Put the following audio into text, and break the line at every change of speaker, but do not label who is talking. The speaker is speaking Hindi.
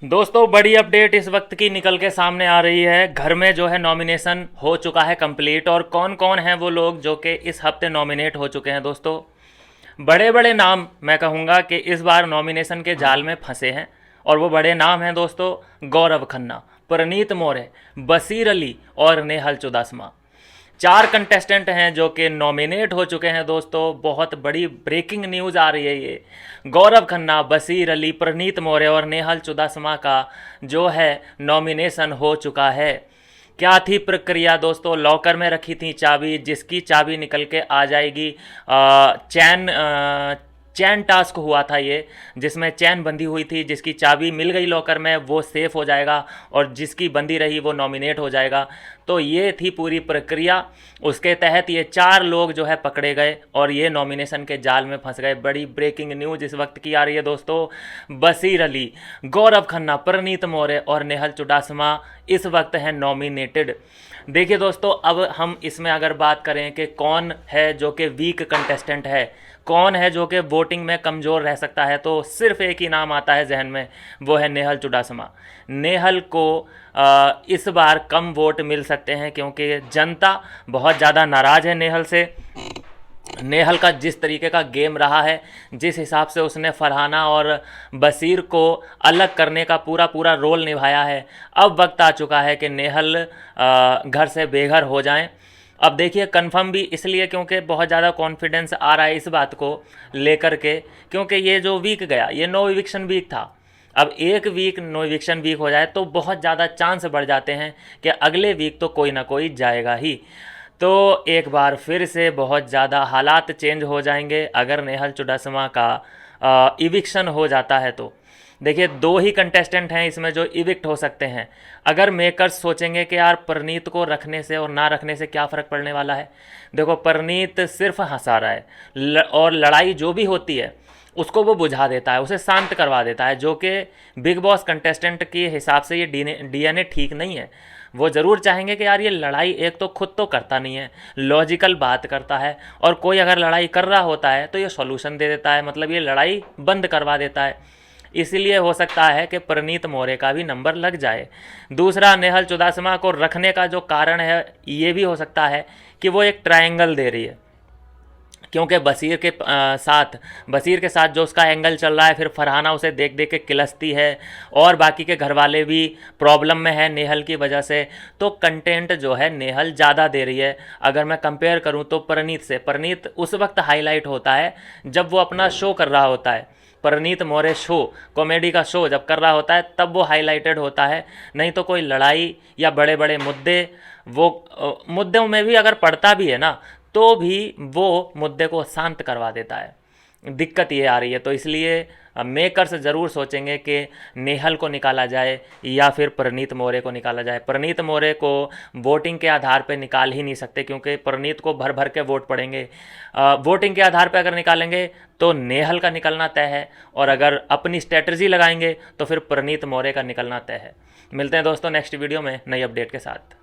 दोस्तों बड़ी अपडेट इस वक्त की निकल के सामने आ रही है। घर में जो है नॉमिनेशन हो चुका है कंप्लीट। और कौन कौन हैं वो लोग जो कि इस हफ्ते नॉमिनेट हो चुके हैं दोस्तों। बड़े बड़े नाम मैं कहूँगा कि इस बार नॉमिनेशन के जाल में फंसे हैं। और वो बड़े नाम हैं दोस्तों, गौरव खन्ना, प्रनीत मोरे, बशीर अली और नेहल चुदासमा। चार कंटेस्टेंट हैं जो कि नॉमिनेट हो चुके हैं दोस्तों। बहुत बड़ी ब्रेकिंग न्यूज़ आ रही है ये। गौरव खन्ना, बशीर अली, प्रनीत मोरे और नेहल चुदासमा का जो है नॉमिनेशन हो चुका है। क्या थी प्रक्रिया दोस्तों। लॉकर में रखी थी चाबी, जिसकी चाबी निकल के आ जाएगी चैन चैन टास्क हुआ था ये, जिसमें चैन बंधी हुई थी। जिसकी चाबी मिल गई लॉकर में वो सेफ हो जाएगा और जिसकी बंदी रही वो नॉमिनेट हो जाएगा। तो ये थी पूरी प्रक्रिया। उसके तहत ये चार लोग जो है पकड़े गए और ये नॉमिनेशन के जाल में फंस गए। बड़ी ब्रेकिंग न्यूज़ इस वक्त की आ रही है दोस्तों। बशीर अली, गौरव खन्ना, प्रनीत मोरे और नेहल चुडासमा इस वक्त हैं नॉमिनेटेड। देखिए दोस्तों, अब हम इसमें अगर बात करें कि कौन है जो कि वीक कंटेस्टेंट है, कौन है जो कि वोटिंग में कमज़ोर रह सकता है, तो सिर्फ एक ही नाम आता है जहन में, वो है नेहल चुडासमा। नेहल को इस बार कम वोट मिल सकते हैं क्योंकि जनता बहुत ज़्यादा नाराज़ है नेहल से। नेहल का जिस तरीके का गेम रहा है, जिस हिसाब से उसने फरहाना और बशीर को अलग करने का पूरा पूरा रोल निभाया है, अब वक्त आ चुका है कि नेहल घर से बेघर हो जाएं। अब देखिए, कंफर्म भी इसलिए क्योंकि बहुत ज़्यादा कॉन्फिडेंस आ रहा है इस बात को लेकर के, क्योंकि ये जो वीक गया ये नो इविक्शन वीक था। अब एक वीक नो इविक्शन वीक हो जाए तो बहुत ज़्यादा चांस बढ़ जाते हैं कि अगले वीक तो कोई ना कोई जाएगा ही। तो एक बार फिर से बहुत ज़्यादा हालात चेंज हो जाएंगे अगर नेहल चुडासमा का इविक्शन हो जाता है तो। देखिए, दो ही कंटेस्टेंट हैं इसमें जो इविक्ट हो सकते हैं। अगर मेकर्स सोचेंगे कि यार प्रनीत को रखने से और ना रखने से क्या फ़र्क पड़ने वाला है, देखो प्रनीत सिर्फ हंसा रहा है और लड़ाई जो भी होती है उसको वो बुझा देता है, उसे शांत करवा देता है, जो कि बिग बॉस कंटेस्टेंट के हिसाब से ये डीएनए ठीक नहीं है। वो ज़रूर चाहेंगे कि यार ये लड़ाई एक तो खुद तो करता नहीं है, लॉजिकल बात करता है, और कोई अगर लड़ाई कर रहा होता है तो ये सॉल्यूशन दे देता है, मतलब ये लड़ाई बंद करवा देता है। इसीलिए हो सकता है कि प्रनीत मोरे का भी नंबर लग जाए। दूसरा, नेहल चुदासमा को रखने का जो कारण है ये भी हो सकता है कि वो एक ट्रायंगल दे रही है, क्योंकि बशीर के साथ जो उसका एंगल चल रहा है, फिर फरहाना उसे देख देख के किलसती है और बाकी के घर वाले भी प्रॉब्लम में है नेहल की वजह से। तो कंटेंट जो है नेहल ज़्यादा दे रही है। अगर मैं कंपेयर करूं तो प्रनीत से, प्रनीत उस वक्त हाईलाइट होता है जब वो अपना शो कर रहा होता है। प्रनीत मोरे शो, कॉमेडी का शो जब कर रहा होता है तब वो हाईलाइटेड होता है, नहीं तो कोई लड़ाई या बड़े बड़े मुद्दे, वो मुद्दों में भी अगर पड़ता भी है ना तो भी वो मुद्दे को शांत करवा देता है। दिक्कत ये आ रही है। तो इसलिए मेकर्स ज़रूर सोचेंगे कि नेहल को निकाला जाए या फिर प्रनीत मोरे को निकाला जाए। प्रनीत मोरे को वोटिंग के आधार पे निकाल ही नहीं सकते क्योंकि प्रनीत को भर भर के वोट पड़ेंगे। वोटिंग के आधार पे अगर निकालेंगे तो नेहल का निकलना तय है, और अगर अपनी स्ट्रेटजी लगाएंगे तो फिर प्रनीत मोरे का निकलना तय है। मिलते हैं दोस्तों नेक्स्ट वीडियो में नई अपडेट के साथ।